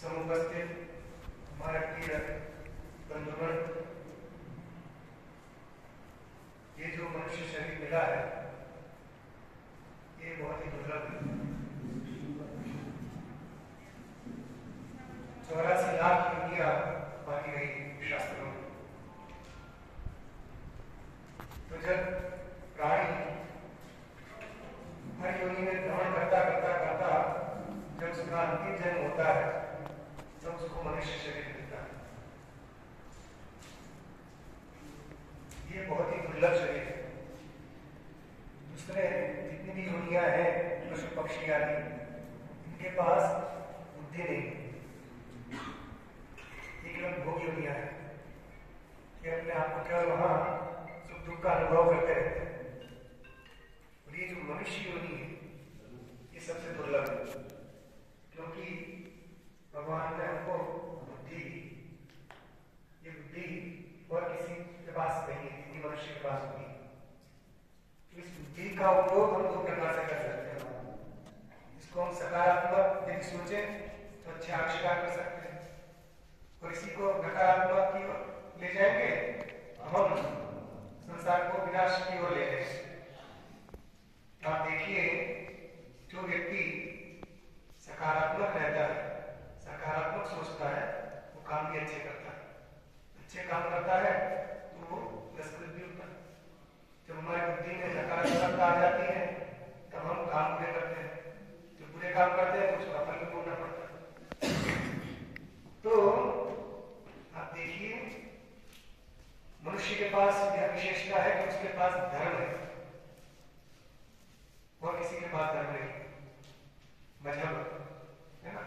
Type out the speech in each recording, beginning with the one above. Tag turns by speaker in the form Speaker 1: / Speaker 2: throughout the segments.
Speaker 1: समुपस्थित हमारे प्रिय बंधुगण, ये जो मनुष्य शरीर मिला है ये बहुत ही दुर्लभ है। 84 लाख योनियां मानी गई शास्त्रों में। तो जब प्राणी हर योनि में भ्रमण करता करता करता जब उसका अंतिम जन्म होता है तब उसको मनुष्य शरीर मिलता है। ये बहुत ही दुर्लभ शरीर है। दूसरे जितनी भी योनियां हैं पशु पक्षी आदि, इनके पास बुद्धि नहीं, ये केवल भोग योनियां है। ये अपने आप को केवल वहां सुख दुख का अनुभव करते रहते हैं। और ये जो मनुष्य योनि है ये सबसे दुर्लभ है, क्योंकि भगवान ने हमको बुद्धि, ये बुद्धि और किसी के पास नहीं है, किसी मनुष्य के पास नहीं है। तो इस बुद्धि का उपयोग हम दो प्रकार से कर सकते हैं। इसको हम सकारात्मक यदि सोचें तो अच्छे आविष्कार कर सकते हैं, और इसी को नकारात्मक की ओर ले जाएंगे तो हम संसार को विनाश की ओर ले जाएंगे। आप देखिए, जो व्यक्ति सकारात्मक रहता है, सकारात्मक सोचता है, वो काम भी अच्छे करता है। अच्छे काम करता है तो वो पुरस्कृत भी होता है। जब हमारी बुद्धि में नकारात्मकता आ जाती है तब हम काम बुरे करते हैं। जो बुरे काम करते हैं तो उसका फल भी भोगना पड़ता है। तो आप देखिए, मनुष्य के पास यह विशेषता है कि उसके पास धर्म है और किसी के पास धर्म नहीं, मजहब है ना।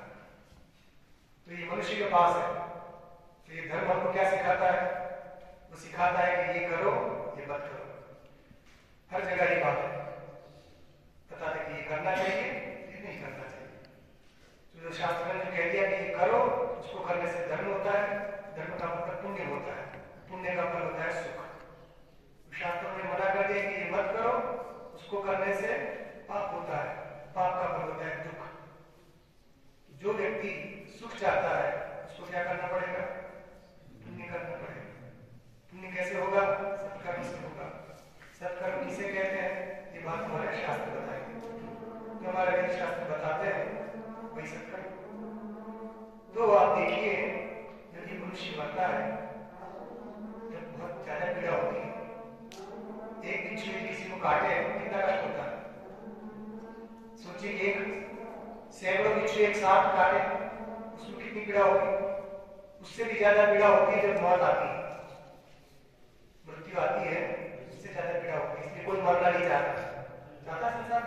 Speaker 1: तो ये मनुष्य के पास है। तो ये धर्म हमको क्या सिखाता है? वो सिखाता है कि ये करो, ये मत करो। हर जगह ये बात है, बता दे कि ये करना चाहिए, ये नहीं करना चाहिए। तो जो शास्त्र ने कह दिया कि ये करो, उसको करने से धर्म होता है। धर्म का मतलब पुण्य होता है, पुण्य का फल होता है सुख। शास्त्रों ने मना कर दिया कि ये मत करो, उसको करने से पाप होता है, पाप का फल होता है दुख। जो व्यक्ति सुख चाहता है उसको क्या करना पड़ेगा? पुण्य करना पड़ेगा। पुण्य कैसे होगा? सत्कर्म से होगा। सत्कर्म किसे कहते हैं? ये बात हमारे शास्त्र बताएंगे। जो हमारे वेद शास्त्र बताते हैं वही सत्कर्म। तो आप देखिए, जब ये मनुष्य मरता है जब बहुत ज्यादा पीड़ा होती है। एक बिच्छू किसी को काटे कितना कष्ट होता है। सोचिए, एक सैकड़ों बिच्छू एक साथ काटे, उसमें कितनी पीड़ा होगी। उससे भी ज्यादा पीड़ा होती है जब मौत आती है, मृत्यु आती है, उससे ज्यादा पीड़ा होती है। इसलिए कोई मरना नहीं चाहता संसार,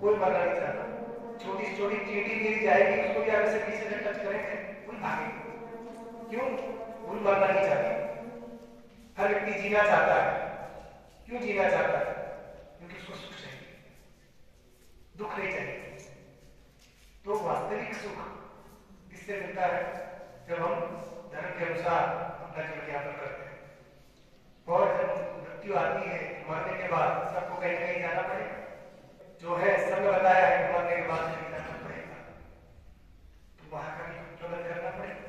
Speaker 1: कोई मरना नहीं चाहता। छोटी से छोटी चींटी गिर जाएगी, उसको भी अगर से पीछे से टच करेंगे कोई भागेगा। क्यों? कोई मरना नहीं चाहती। हर व्यक्ति जीना चाहता है। क्यों जीना चाहता है? क्योंकि उसको सुख चाहिए, दुख नहीं चाहिए। तो वास्तविक सुख किससे मिलता है? जब हम धर्म के अनुसार अपना जीवन यापन करते हैं। और जब मृत्यु आती है, मरने के बाद सबको कहीं कहीं जाना पड़ेगा। जो है सबने बताया है कि मरने के बाद कहीं जाना पड़ेगा, तो वहां का भी प्रबंध करना पड़ेगा।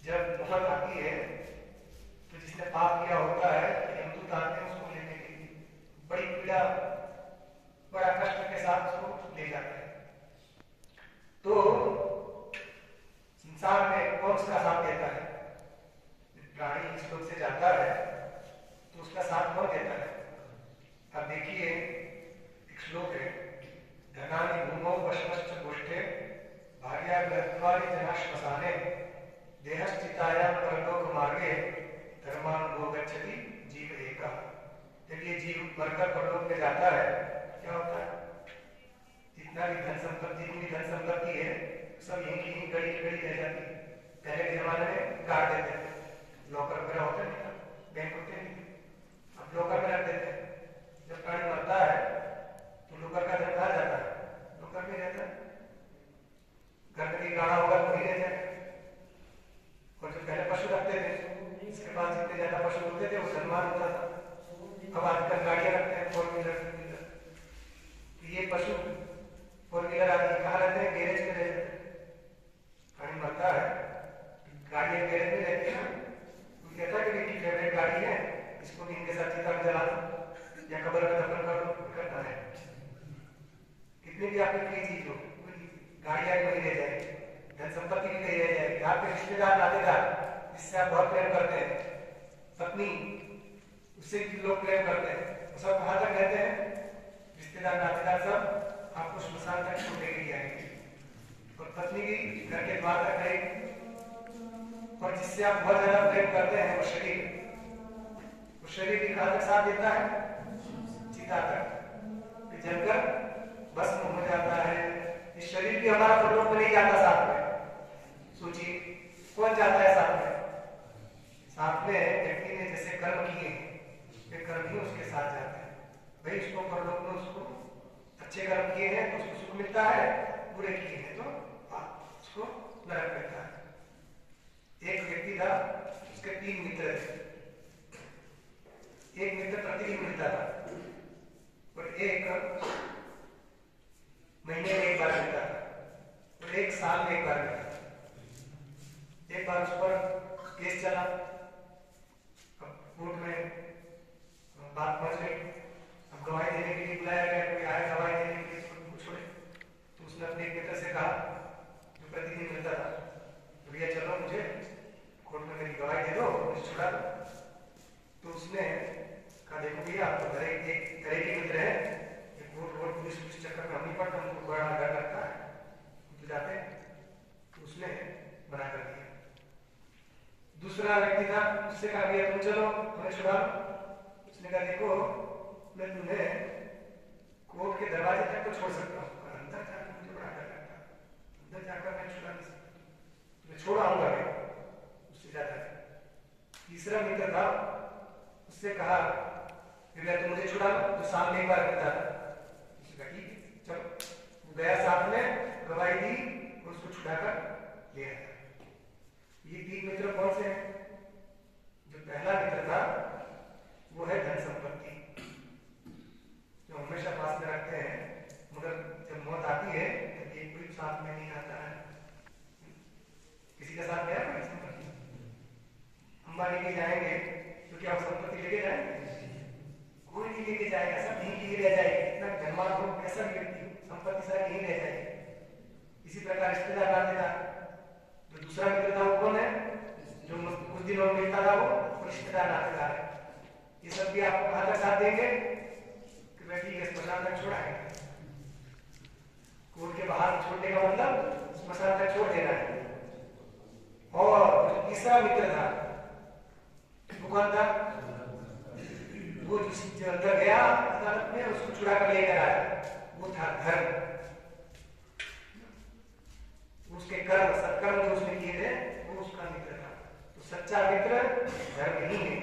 Speaker 1: जब मौत आती है तो जिसने पाप किया होता है, यमदूत आते हैं उसको लेने के लिए, बड़ी पीड़ा, बड़ा कष्ट के साथ उसको ले जाते हैं। तो संसार में कौन उसका साथ देता है? प्राणी इस लोक से जाता है तो उसका साथ कौन देता है? अब देखिए, एक श्लोक है, धनानि भूमौ वशमश्च गोष्ठे भार्या गत्वानि जना श्मशाने देहश्चितायां परलोक मार्गे धर्मानुभो गच्छति जीव एका। जब ये जीव मरकर परलोक में जाता है क्या होता है? जितना भी धन संपत्ति, जितनी धन संपत्ति है सब यहीं की गड़ी की गड़ी रह जाती है। पहले के जमाने में काट देते थे, लॉकर वगैरह होते नहीं था, बैंक होते नहीं थे, अब लॉकर में रख देते हैं। जब प्राणी मरता है तो लॉकर का धन कहाँ जाता है? लॉकर में रहता है। घर में गाड़ा होगा तो वही रह जाएगा। और जो पहले पशु रखते थे, इसके पास जितने ज्यादा पशु होते थे वो सम्मान होता था। अब आजकल गाड़ियां रखते हैं, 4 व्हीलर। तो ये पशु 4 व्हीलर आदि कहाँ रहते हैं? गैरेज में रहते हैं। धन संपत्ति भी कही रह जाएगी। आपके रिश्तेदार नातेदार जिससे आप बहुत प्रेम करते हैं, पत्नी उससे लोग प्रेम करते हैं, वो सब कहाँ तक रहते हैं? रिश्तेदार नातेदार सब आपको श्मशान तक छोड़ने के लिए आएंगे। और पत्नी भी घर के द्वार तक रहेगी। और जिससे आप बहुत ज्यादा प्रेम करते हैं वो शरीर भी कहाँ तक साथ देता है? चिता तक, जलकर भस्म हो जाता है। इस शरीर भी हमारा परलोक में नहीं जाता साथ में। सोचिए कौन जाता है साथ में? साथ में व्यक्ति ने जैसे कर्म किए वे कर्म ही उसके साथ जाते हैं। भाई उसको परलोक में उसको अच्छे कर्म किए हैं तो उसको सुख मिलता है, बुरे किए हैं तो उसको नरक मिलता है। एक व्यक्ति था, उसके 3 मित्र थे। एक मित्र प्रतिदिन मिलता था और एक महीने में एक बार मिलता था और एक साल में एक बार मिलता था। एक बार उस पर केस चला, कोर्ट में बात पहुंच गई। अब गवाही देने के लिए बुलाया गया, कोई आया गवाही देने के लिए छोड़े। तो उसने अपने एक मित्र से कहा जो प्रतिदिन मिलता था, भैया चलो मुझे कोर्ट में मेरी गवाही दे दो, मुझे छुड़ा दो। तो उसने कहा देखो भैया आप तो तरह के मित्र हैं, कोर्ट पुलिस चक्कर में हम नहीं पड़ता, हमको बड़ा डर लगता है, तो जाते। तो उसने मना कर दिया। दूसरा व्यक्ति था, उससे कहा भैया तुम चलो हमें छुड़ा लो। उसने कहा देखो मैं तुम्हें कोर्ट के दरवाजे तक तो छोड़ सकता हूँ, पर अंदर जाकर मुझे बड़ा डर लगता है, अंदर जाकर मैं छुड़ा नहीं सकता, तुम्हें छोड़ आऊंगा मैं। उससे जाता है। तीसरा मित्र था, उससे कहा भैया तुम मुझे छुड़ा लो, तो सामने एक बार मिलता था। उसने कहा ठीक है चलो। वो गया साथ में, गवाही दी और उसको छुड़ाकर ले आया। ये 3 मित्र कौन से हैं? जो पहला मित्र था वो है धन संपत्ति, जो हमेशा पास में रखते हैं, मगर जब मौत आती है तो एक कोई साथ में नहीं आता है। किसी का साथ गया कोई संपत्ति? अंबानी के जाएंगे तो क्या वो संपत्ति लेके जाएंगे? कोई नहीं लेके जाएगा, सब यहीं की रह जाएगी। इतना धनवान हो कैसा भी व्यक्ति, संपत्ति सारी यहीं रह जाएगी। इसी प्रकार रिश्तेदार नातेदार, जो दूसरा मित्र था वो कौन है? जो कुछ दिनों में मिलता था वो रिश्तेदार नातेदार है। ये सब भी आपको कहाँ तक साथ देंगे कि भाई ठीक है स्मशान तक छोड़ाएंगे। कोर्ट के बाहर छोड़ने का मतलब स्मशान तक छोड़ देना है। और जो तीसरा मित्र था वो कौन था? वो जो अंदर गया अदालत में, उसको छुड़ा कर लेकर आया, वो था धर्म। उसके कर्म सत्कर्म जो उसने किए थे वो उसका मित्र था। तो सच्चा मित्र धर्म ही है।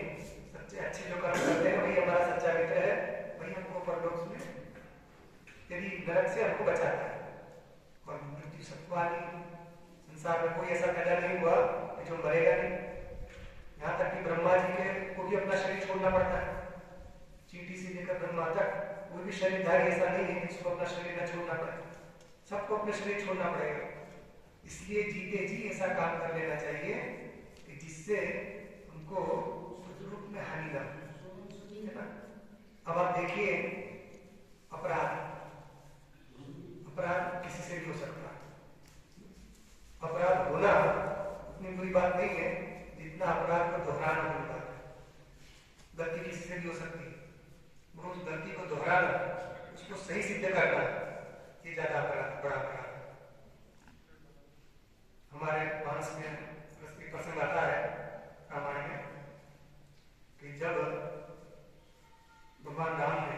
Speaker 1: सच्चे अच्छे जो कर्म करते हैं वही हमारा सच्चा मित्र है, वही हमको परलोक में यदि नरक से हमको बचाता है। और मृत्यु सबको आनी, संसार में कोई ऐसा पैदा नहीं हुआ कि जो मरेगा नहीं। यहाँ तक कि ब्रह्मा जी को भी अपना शरीर छोड़ना पड़ता है। चींटी से लेकर ब्रह्मा तक कोई भी शरीरधारी ऐसा नहीं है कि उसको अपना शरीर न छोड़ना पड़े, सबको अपना शरीर छोड़ना पड़ेगा। इसलिए जीते जी ऐसा काम कर लेना चाहिए कि जिससे उनको रूप में हानि ना हो, है ना। अब आप देखिए अपराध किसी से भी हो सकता है। अपराध होना उतनी बुरी बात नहीं है जितना अपराध को दोहराना बुरी बात है। गलती किसी से भी हो सकती है, मगर उस गलती को दोहराना, उसको सही सिद्ध करना, ये ज्यादा बड़ा अपराध। हमारे मानस में एक प्रसंग आता है रामायण में कि जब भगवान राम ने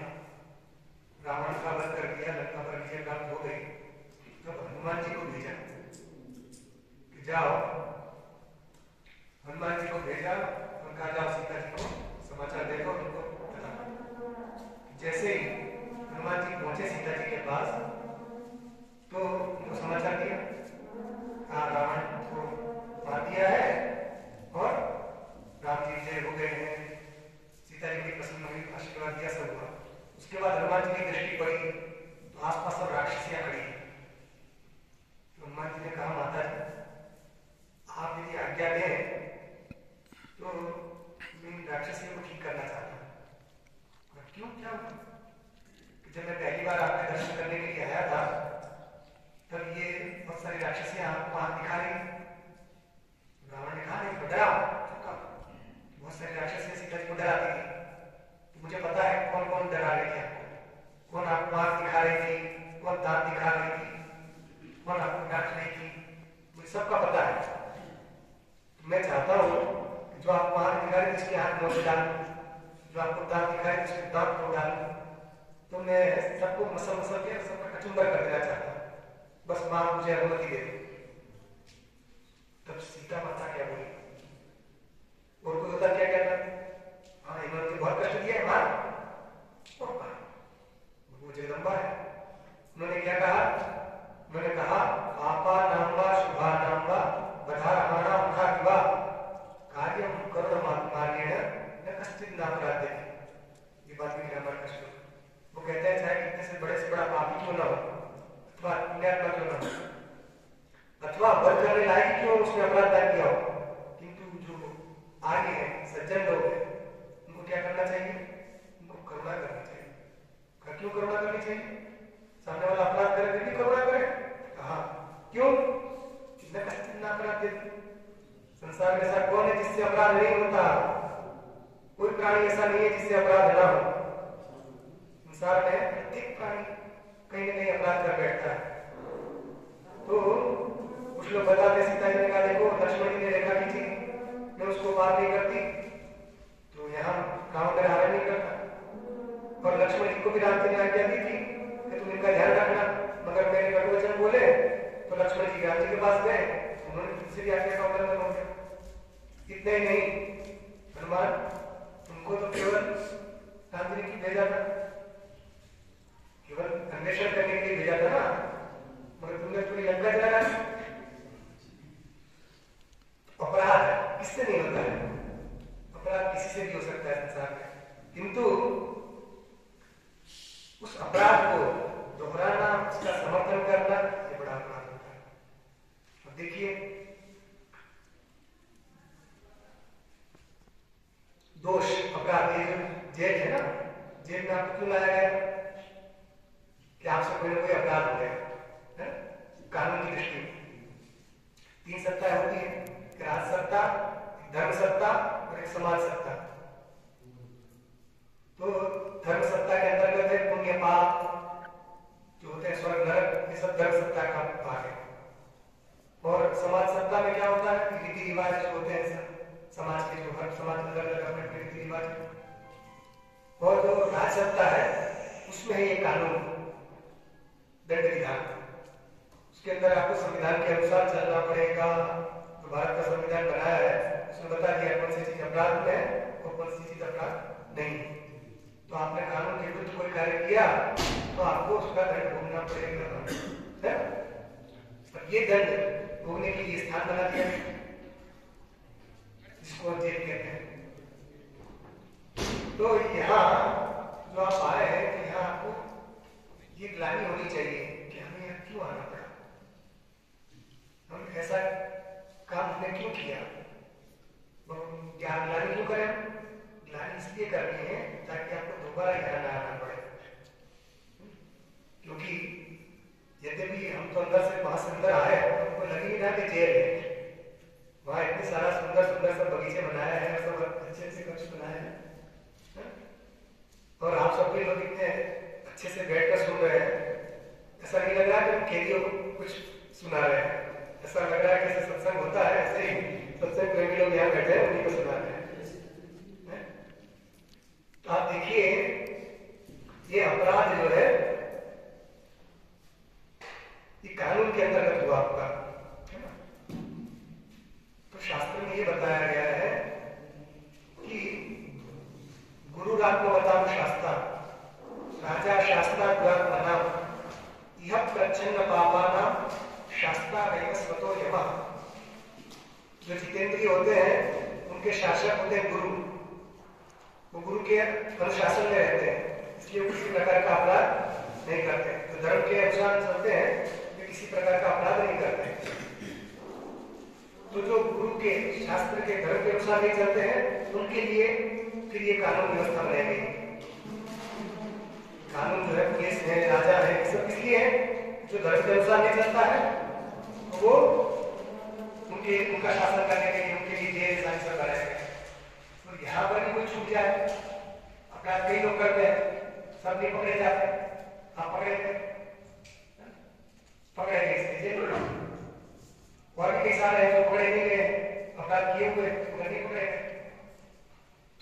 Speaker 1: रावण का वध कर दिया, लंका पर विजय प्राप्त हो गई, तब हनुमान जी को भेजा कि जाओ, हनुमान जी को भेजा और कहा जाओ सीता जी को समाचार दे दो, उनको बता। जैसे ही हनुमान जी पहुंचे सीता जी के पास तो उनको समाचार दिया, कहा रावण को मार दिया है और राम जी विजय हो गए हैं, सीता जी की प्रसन्न हुई, आशीर्वाद दिया, सब हुआ। उसके बाद हनुमान जी की दृष्टि पड़ी तो आसपास सब राक्षसियां खड़ी हैं। तो हनुमान जी ने कहा माता जी आप यदि आज्ञा दें तो मैं इन राक्षसियों को ठीक करना चाहता हूँ। क्यों, क्या हुआ? जब मैं पहली बार आपके दर्शन करने के लिए आया था तब ये बहुत सारे राक्षस राक्षसियां आपको आंख दिखा रही, रावण ने कहा नहीं डरा, बहुत सारी राक्षसियां सीता जी को डराती थी, तो मुझे पता है कौन कौन डरा रही थी आपको, कौन आपको आंख दिखा रही थी, कौन दांत दिखा रही थी, कौन आपको डांट रही थी, मुझे सबका पता है। तो मैं चाहता हूँ जो आपको आंख दिखा रही थी उसकी आंख नोच डालूं, जो आपको दांत दिखा रही थी उसके दांत तोड़ डालूं, तो मैं सबको मसल मसल के सबका कचुम्बर कर देना चाहता हूँ, बस माँ मुझे अनुमति दे दे। तब सीता माता क्या बोली, और कोई होता क्या कहता, हाँ इन्होंने मुझे बहुत कष्ट दिया है माँ, और माँ वो जगदम्बा है। उन्होंने क्या कहा, उन्होंने कहा पापा नाम वा शुभा नाम वा बधारमाणा मुखा विवा कार्यम करुण मार्गेण न कश्चित् नापराध्यते। ये बात भी रामायण का श्लोक, वो कहते हैं चाहे कितने से बड़ा पापी क्यों ना हो अथवा पुण्यात्मा क्यों ना हो अथवा वध करने लायक क्यों उसने अपराध ना किया हो, किंतु जो आगे है सज्जन लोग हैं उनको क्या करना चाहिए, उनको करुणा करनी चाहिए। क्यों करुणा करनी चाहिए, सामने वाला अपराध करे फिर भी करुणा करे, कहा क्यों, न कश्चित् नापराध्यते। संसार में ऐसा कौन है जिससे अपराध नहीं होता, कोई प्राणी ऐसा नहीं है जिससे अपराध ना हो। संसार में प्रत्येक प्राणी कहीं ना कहीं अपराध कर बैठता है। तो कुछ लोग बताते सीता जी ने कहा देखो लक्ष्मण जी ने रेखा खींची, मैं उसको पार नहीं करती, तो यहाँ रावण मेरा हरण नहीं करता, और लक्ष्मण जी को भी राम जी ने आज्ञा दी थी कि तुम इनका ध्यान रखना, मगर मैंने कटु वचन बोले तो लक्ष्मण जी राम जी के पास गए, उन्होंने तुमसे भी आज्ञा का उल्लंघन हो गया। इतना ही नहीं, हनुमान तुमको तो केवल राम जी ने भेजा था, केवल अन्वेषण करने के लिए भेजा था ना, मगर तुमने पूरी लंका जला डाली। अपराध किससे नहीं होता है, अपराध किसी से भी हो सकता है संसार में, किंतु उस अपराध को दोहराना, उसका समर्थन करना, ये बड़ा अपराध होता है। अब देखिए दोष अपराध, ये जो जेल है ना, जेल में आपको क्यों लाया गया कि आपसे कोई ना कोई अपराध हो गया है? कानून की दृष्टि में 3 सत्ता होती है, एक राज सत्ता, एक धर्म सत्ता और एक समाज सत्ता। तो धर्म सत्ता के अंतर्गत है पुण्य पाप जो होते हैं, स्वर्ग नरक, ये सब धर्म सत्ता का भाग है। और समाज सत्ता में क्या होता है, रीति रिवाज जो होते हैं समाज के, जो हर समाज में अलग अलग अपने रीति रिवाज। और जो राज सत्ता है उसमें है ये कानून, दंड विधान, उसके अंदर आपको संविधान के अनुसार चलना पड़ेगा। जो भारत का संविधान बनाया है उसने बता दिया कौन सी चीज अपराध में है और कौन सी चीज अपराध नहीं। तो आपने कानून के विरुद्ध कोई कार्य किया तो आपको उसका दंड भोगना पड़ेगा, है? ये दंड भोगने के लिए स्थान बना दिया जिसको जेल कहते हैं। तो यहाँ जो आप आए हैं तो यहाँ आपको ये ग्लानि होनी चाहिए कि हमें यहाँ क्यों आना पड़ा, हम ऐसा काम हमने क्यों किया, क्या ग्लानि क्यों करें, ग्लानि इसलिए करनी है ताकि आपको दोबारा यहाँ ना आना पड़े। क्योंकि यद्यपि हम तो अंदर से वहां से अंदर आए, हमको लगी नहीं ना कि जेल है, वहां इतने सारा सुंदर सुंदर सब बगीचे बनाया है, सब अच्छे से कक्ष बनाए हैं, और आप सब भी लोग इतने अच्छे से बैठकर सुन रहे हैं, ऐसा नहीं लग रहा कि हम कैदियों को कुछ सुना रहे हैं, ऐसा लग रहा है कि जैसे सत्संग होता है ऐसे ही सत्संग प्रेमी लोग यहाँ बैठे हैं उन्हीं को सुना रहे हैं। तो आप देखिए ये अपराध जो है ये कानून के अंतर्गत हुआ आपका, है ना। तो शास्त्र में ये बताया गया है कि गुरुरात्मवताम शास्त्र राजा शास्त्रा गुरात्मनाम यह प्रच्छन्न पापानाम शास्त्रा वैव स्वतो यमः। जो जितेंद्रिय होते हैं उनके शासक होते हैं गुरु, वो गुरु के अनुशासन में रहते हैं, इसलिए किसी प्रकार का अपराध नहीं करते। तो धर्म के अनुसार चलते हैं, वे किसी प्रकार का अपराध नहीं करते। तो जो गुरु के शास्त्र के धर्म के अनुसार नहीं चलते हैं उनके लिए फिर ये कानून व्यवस्था बनाई गई। कानून जो है पुलिस है, राजा है, सब इसलिए है जो धर्म के अनुसार नहीं चलता है उसको उनका शासन करने के लिए उनके लिए जेल सारी सब बनाए गए। तो यहाँ पर भी कोई छूट जाए, अपराध कई लोग करते हैं, सब नहीं पकड़े जाते, आप पकड़े थे, पकड़े गए इसलिए जेल में। और भी कई सारे हैं जो पकड़े नहीं गए, अपराध किए हुए मगर नहीं पकड़े गए।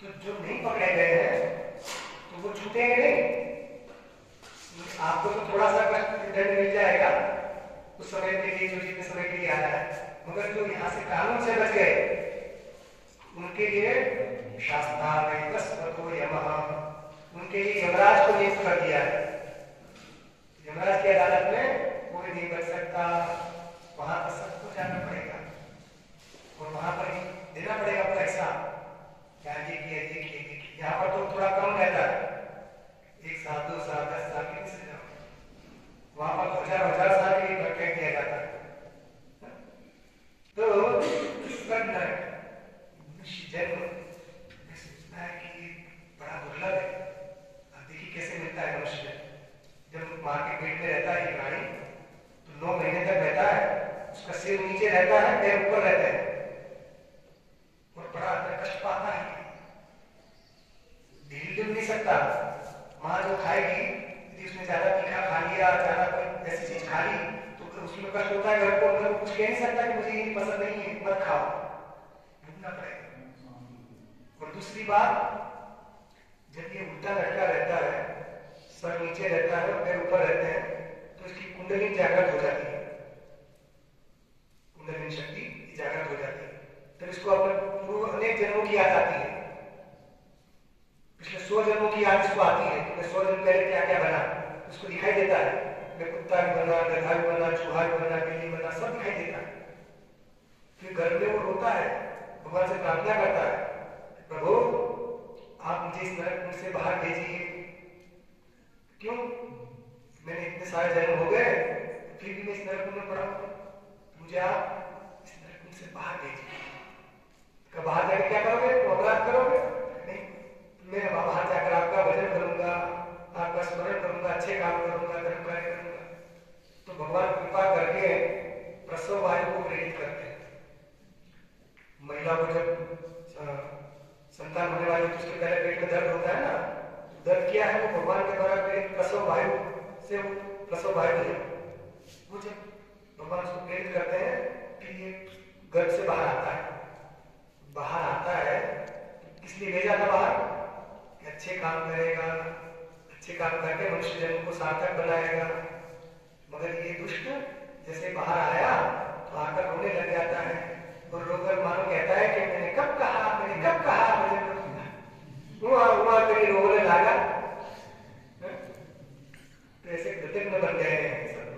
Speaker 1: तो जो नहीं पकड़े गए हैं तो वो छूटेंगे नहीं। आपको तो थोड़ा सा दंड मिल जाएगा उस समय के लिए, जो जितने समय के लिए आया है, मगर जो यहाँ से कानून से बच गए उनके लिए शास्त्रा उनके लिए यमराज को नियुक्त कर दिया है। यमराज की अदालत में कोई नहीं बच सकता, वहां पर सबको जाना पड़ेगा और वहां पर ही देना पड़ेगा पैसा। यहाँ पर तो थोड़ा कम रहता है, 1 साल 2 साल 10 साल की सजा, वहां पर तो हजार साल के लिए भटक दिया जाता है। तो जन्म सोचता है कि बड़ा दुर्लभ है। अब देखिए कैसे मिलता है मनुष्य, जब माँ के पेट में रहता है ये प्राणी तो 9 महीने तक रहता है, उसका सिर नीचे रहता है, पैर ऊपर रहते हैं और बड़ा कष्ट पाता है, ढील नहीं सकता। माँ जो खाएगी यदि उसने ज्यादा तीखा खा लिया, ज्यादा कोई ऐसी चीज खा ली तो उसमें कष्ट होता है। घर को मतलब कुछ कह नहीं सकता कि मुझे ये पसंद नहीं है, मत खाओ, भूखना पड़ेगा। और दूसरी बात, जब ये उल्टा लटका रहता है, सर नीचे रहता है और पैर ऊपर रहते हैं, तो इसकी कुंडलिनी जागृत हो जाती है, कुंडलिनी शक्ति जागृत हो जाती है। तो इसको अपने पूर्व अनेक जन्मों की याद आती है, पिछले 100 जन्मों की याद इसको आती है कि मैं 100 जन्म पहले क्या क्या बना, उसको दिखाई देता है। मैं कुत्ता भी बना, गधा भी बना, चूहा भी बना, बिल्ली बना, सब दिखाई देता है। फिर घर में वो रोता है, भगवान से प्रार्थना करता है, प्रभु आप मुझे इस नरक से बाहर भेजिए। क्यों? मैंने इतने सारे जन्म हो गए फिर भी मैं इस नरक में पड़ा हूं, मुझे आप इस नरक से बाहर भेजिए। बाहर जाकर क्या करोगे? तो अपराध करोगे? नहीं, मैं बाहर जाकर आपका भजन करूंगा, आपका स्मरण करूंगा, अच्छे काम करूंगा, धर्म कार्य करूंगा। तो भगवान कृपा करके प्रसव वायु को प्रेरित करते हैं। महिला को जब संतान होने वाली तो उसके पहले पेट में दर्द होता है ना, दर्द क्या है? वो भगवान के द्वारा प्रेरित प्रसव वायु से प्रसव वायु है। वो जब भगवान उसको प्रेरित करते हैं कि ये गर्भ से बाहर आता है, बाहर आता है किस लिए भेजा था बाहर? कि अच्छे काम करेगा, अच्छे काम करके मनुष्य जन्म को सार्थक बनाएगा। मगर ये दुष्ट जैसे बाहर आया तो आकर रोने लग जाता है और रोकर मानो कहता है कि मैंने कब कहा, मैंने कब कहा भजन करूंगा, वहां कहीं रोने लगा। तो ऐसे कृतज्ञ बन गए हैं सब।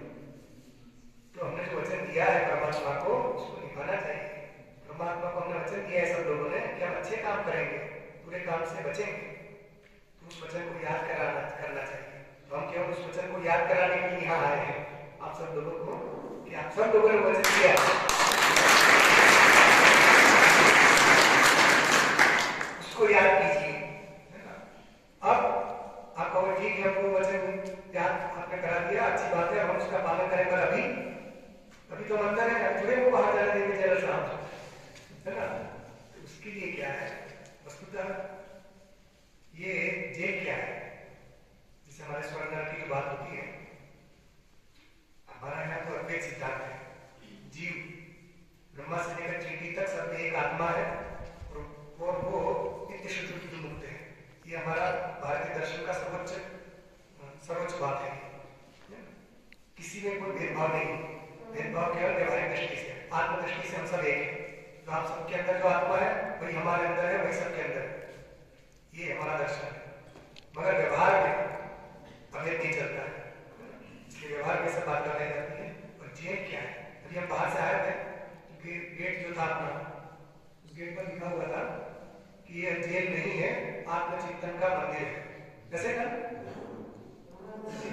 Speaker 1: तो हमने जो वचन दिया है परमात्मा को, उसको निभाना चाहिए। परमात्मा को हमने वचन दिया है सब लोगों ने कि हम अच्छे काम करेंगे, बुरे काम से बचेंगे, तो उस वचन को याद करना चाहिए। तो हम केवल उस वचन को याद कराने के लिए यहाँ आए हैं आप सब लोगों को, कि आप सब लोगों ने वचन दिया उसको याद कीजिए। अब आप कहोगे ठीक है, हमको वचन याद आपने करा दिया, अच्छी बात है, हम उसका पालन करें। पर अभी तो अंदर है, जुड़े को बाहर जाने देंगे जेल साहब, है ना? तो उसके लिए क्या है? वस्तुतः ये जेल क्या है? जैसे हमारे स्वर्ग की जो बात होती है, हमारा यहाँ तो अद्वैत सिद्धांत है। जीव ब्रह्मा से लेकर चींटी तक सब में एक आत्मा है और वो नित्य शुद्ध मुक्त है। ये हमारा भारतीय दर्शन का सर्वोच्च बात है। किसी में कोई भेदभाव नहीं, भेदभाव केवल व्यवहारिक दृष्टि से, आत्मदृष्टि से हम सब एक है। तो आप सबके अंदर जो आत्मा है वही हमारे अंदर है, वही सबके अंदर है। ये हमारा दर्शन है। मगर व्यवहार में अभेद नहीं चलता है, इसलिए व्यवहार में सब बात बताई जाती है। और जेल क्या है? अभी हम बाहर से आए थे, गेट जो था अपना, उस गेट पर लिखा हुआ था कि यह जेल नहीं है, आत्मचिंतन का मंदिर है। कैसे था?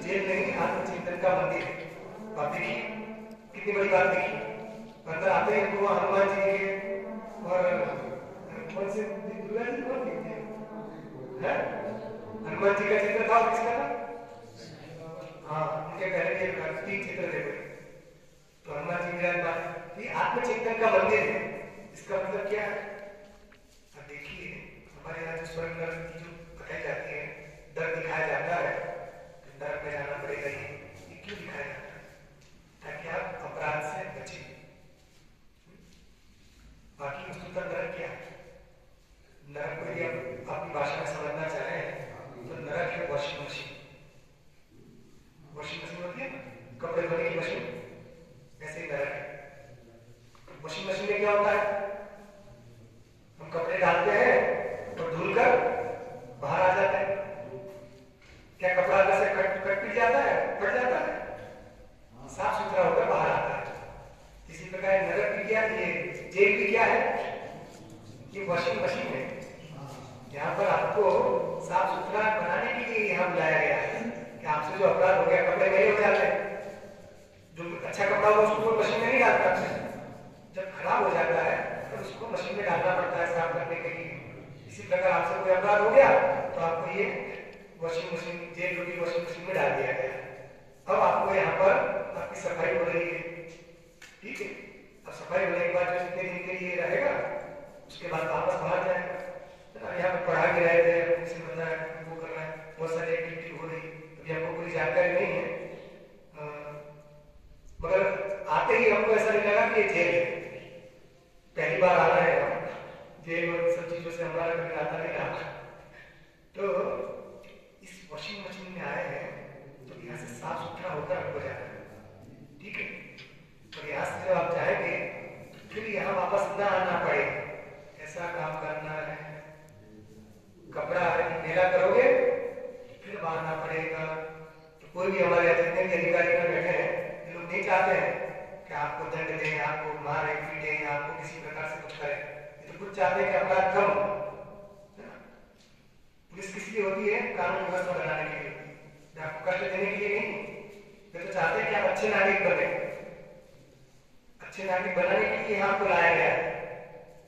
Speaker 1: जेल नहीं, आत्मचिंतन का मंदिर है। बात देखिए, कितनी बड़ी बात देखिए। अंदर आते हैं तो हनुमान जी के और कौन से दुर्गा जी कौन दिखते हैं? हनुमान जी का चित्र था और किसका था? हाँ, उनके पहले 3 चित्र थे। तो हनुमान जी विराजमान, तो ये आत्मचिंतन का मंदिर है। इसका मतलब क्या है? अब देखिए हमारे यहाँ जो स्वर्ग नरक की जो बताई जाती है, डर दिखाया जाता है कि नरक में जाना पड़ेगा, ये क्यों दिखाया जाता है? ताकि आप अपराध से बचें। बाकी वस्तुतः नरक क्या है? नरक को यदि आप अपनी भाषा में समझना चाह रहे हैं तो नरक है वॉशिंग मशीन। वॉशिंग मशीन होती है ना, कपड़े धोने की मशीन, ऐसे ही नरक है। वॉशिंग मशीन में क्या होता है? हम कपड़े डालते हैं और धुलकर बाहर आ जाते हैं। क्या कपड़ा अंदर से कट पिट जाता है? फट जाता है? साफ सुथरा होकर बाहर आता है। इसी प्रकार नरक भी क्या है, ये जेल भी क्या है? ये वॉशिंग मशीन है। यहाँ पर आपको साफ सुथरा बनाने के लिए यहाँ बुलाया गया है कि आपसे जो अपराध हो गया, कपड़े मेरे हो जाते हैं, जो अच्छा कपड़ा हो उसको मशीन में नहीं डालता, जब खराब हो जाता है तो उसको मशीन में डालना पड़ता है साफ करने के लिए। इसी प्रकार आपसे कोई अपराध हो गया तो आपको ये वॉशिंग मशीन, जेल रूपी वॉशिंग मशीन में डाल दिया गया। अब आपको यहाँ पर आपकी सफाई हो रही है, ठीक है। अब सफाई होने के बाद जो जितने दिन के लिए रहेगा उसके बाद वापस बाहर जाएगा। यहाँ पर पढ़ा के रहे थे, वो करना है, बहुत सारी एक्टिविटी हो रही, अभी हमको पूरी जानकारी नहीं है, मगर आते ही हमको ऐसा नहीं लगा कि ये जेल है, पहली बार आना है जेल और सब चीजों से हमारा कभी नाता नहीं रहा। तो इस वॉशिंग मशीन में आए हैं तो यहाँ से साफ सुथरा होकर आपको जाना है, ठीक है। और यहाँ से जब आप जाएंगे तो फिर यहाँ वापस ना आना पड़े, ऐसा काम करना है। कपड़ा मेला करोगे फिर बांधना पड़ेगा। तो कोई भी हमारे जितने भी अधिकारी में बैठे हैं, ये लोग नहीं चाहते हैं कि आपको दंड दें, आपको मारे पीटे, आपको किसी प्रकार से कुछ करें। ये तो कुछ चाहते हैं कि अपराध कम हो। पुलिस किस लिए होती है? कानून व्यवस्था बनाने के लिए, आपको कष्ट देने के लिए नहीं। वे तो चाहते हैं कि आप अच्छे नागरिक बने। अच्छे नागरिक बनाने के लिए यहाँ आपको लाया गया है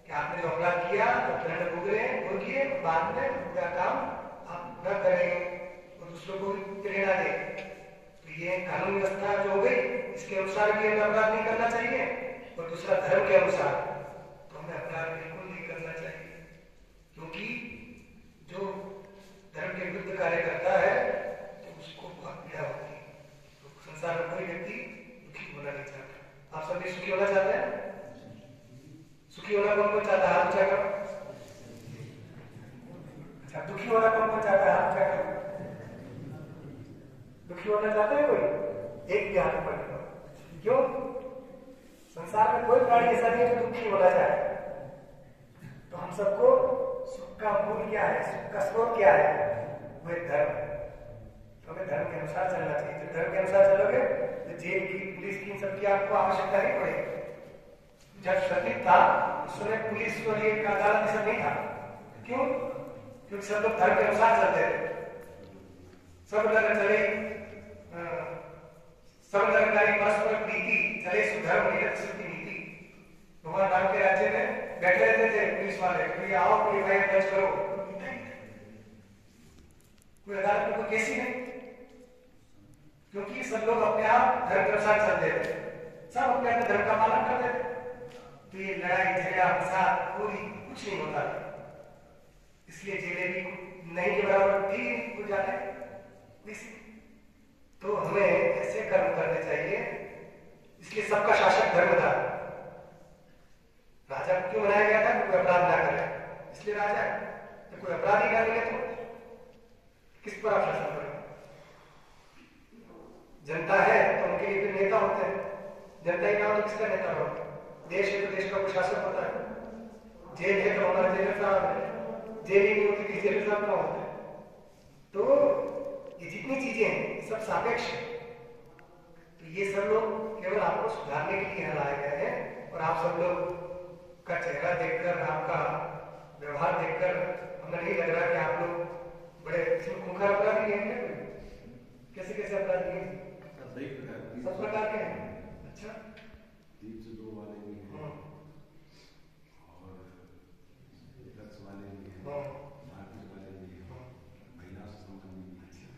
Speaker 1: कि आपने जो अपराध किया तो दंड भोगिए, बाद में उनका काम आप न करेंगे और दूसरों को भी प्रेरणा दें। तो ये कानून व्यवस्था जो हो गई, इसके अनुसार भी हमें अपराध नहीं करना चाहिए, और दूसरा धर्म के अनुसार तो हमें अपराध बिल्कुल नहीं करना चाहिए, क्योंकि जो धर्म के विरुद्ध कार्य करता है तो उसको बहुत पीड़ा होती है। तो संसार में कोई व्यक्ति दुखी होना नहीं चाहता। आप सभी सुखी होना चाहते हैं? सुखी होना कौन कौन चाहता है? हाथ ऊंचा करो। अच्छा, दुखी होना कौन कौन चाहता है? हाथ ऊंचा करो। दुखी होना चाहते हैं कोई? एक भी हाथ ऊपर करो। क्यों? संसार में कोई प्राणी ऐसा नहीं जो दुखी होना चाहे। तो हम सबको सुख का मूल क्या है, सुख का स्रोत क्या है? वह धर्म है। तो हमें धर्म के अनुसार चलना चाहिए। जब धर्म के अनुसार चलोगे तो जेल की, पुलिस की, सबकी आपको आवश्यकता नहीं पड़ेगी। जब सतीत था उस समय पुलिस और ये अदालत सब नहीं था। क्यों? क्योंकि सब लोग धर्म के अनुसार चलते थे। सब लग चले, सब लगकारी परस्पर प्रीति चले, सुधर्म निरत सुखी नीति। भगवान राम के राज्य में बैठे रहते थे पुलिस वाले, कोई आओ कोई भाई दर्ज करो, कोई अदालत में कोई केस ही नहीं, क्योंकि सब लोग अपने आप धर्म के अनुसार चलते थे, सब अपने अपने धर्म का पालन करते थे। तो ये लड़ाई झगड़ा फसाद पूरी कुछ नहीं होता था। इसलिए जेलें भी नहीं के बराबर थी कुछ जाते। तो हमें ऐसे कर्म करने चाहिए। इसलिए सबका शासक धर्म था। राजा को क्यों बनाया गया था? कोई अपराध ना करे, इसलिए राजा है। तो कोई अपराध ही ना मिले तो किस पर आप शासन करें? जनता है तो उनके लिए नेता होते हैं। जनता ही ना हो तो किसका नेता हो? देश है तो देश का कोई शासक होता है। जेल है तो हमारा जेलर साहब है। जेल ही नहीं होती किसी जेलर साहब ना होता है। तो ये जितनी चीजें हैं सब सापेक्ष है। तो ये सब लोग केवल आपको सुधारने के लिए यहाँ लाए गए हैं। और आप सब लोग का चेहरा देखकर, आपका व्यवहार देखकर हमें नहीं लग रहा कि आप लोग बड़े खूंखार अपराधी हैं। कैसे कैसे अपराधी हैं? सब प्रकार के हैं। अच्छा,
Speaker 2: 3 से 2 वाले भी हैं और ड्रग्स वाले भी हैं, मारपीट वाले भी हैं, महिला से संबंधित भी हैं।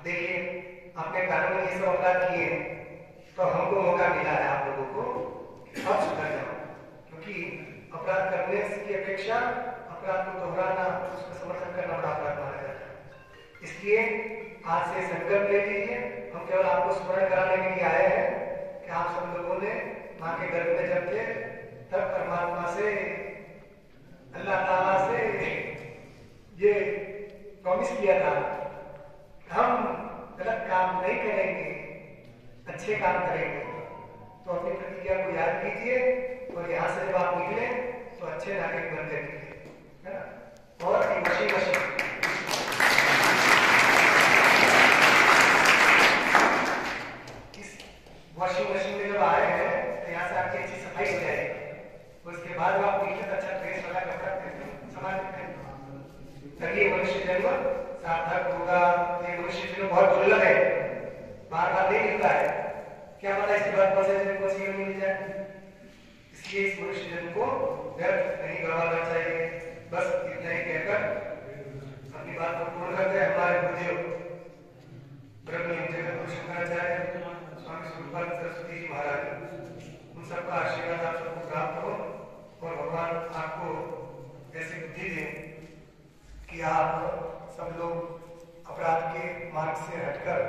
Speaker 1: देखिए आपने कानून में ये सब अपराध किए हैं तो हमको मौका अपेक्षा अपराध को दोहराना, उसका समर्थन करना बड़ा अपराध माना जाता है। इसलिए आज से संकल्प ले लीजिए। हम केवल आपको स्मरण कराने के लिए आए हैं कि आप सब लोगों ने माँ के गर्भ में जब थे तब परमात्मा से, अल्लाह ताला से ये प्रॉमिस किया था हम गलत काम नहीं करेंगे, अच्छे काम करेंगे। तो अपनी प्रतिज्ञा को याद कीजिए और यहाँ से जब आप निकले तो अच्छे नागरिक बन के निकले, है ना। और मशीन इस वॉशिंग मशीन में जब आए हैं तो यहाँ से आपकी अच्छी सफाई हो जाएगी। उसके बाद आप निकले तो अच्छा ड्रेस वाला कपड़ा समाज तभी ये मनुष्य जन्म सार्थक होगा। ये मनुष्य जन्म बहुत दुर्लभ है, बार बार नहीं मिलता है। क्या पता इसके बाद कौन सी मिल जाए। इसलिए इस मनुष्य जन्म को व्यर्थ नहीं गंवाना चाहिए। बस इतना ही कहकर अपनी बात को पूर्ण करते हैं। हमारे गुरुदेव ब्रह्मलीन जगत गुरु शंकराचार्य स्वामी स्वरूपानंद सरस्वती जी महाराज, उन सबका आशीर्वाद आप सबको प्राप्त हो और भगवान आपको ऐसी बुद्धि दे कि आप सब लोग अपराध के मार्ग से हटकर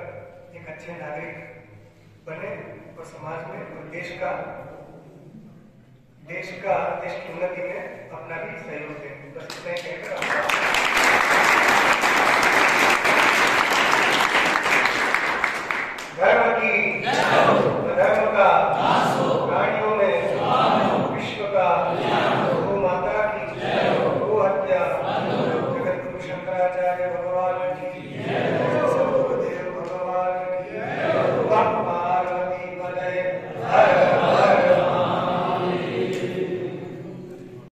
Speaker 1: एक अच्छे नागरिक बने और समाज में और देश का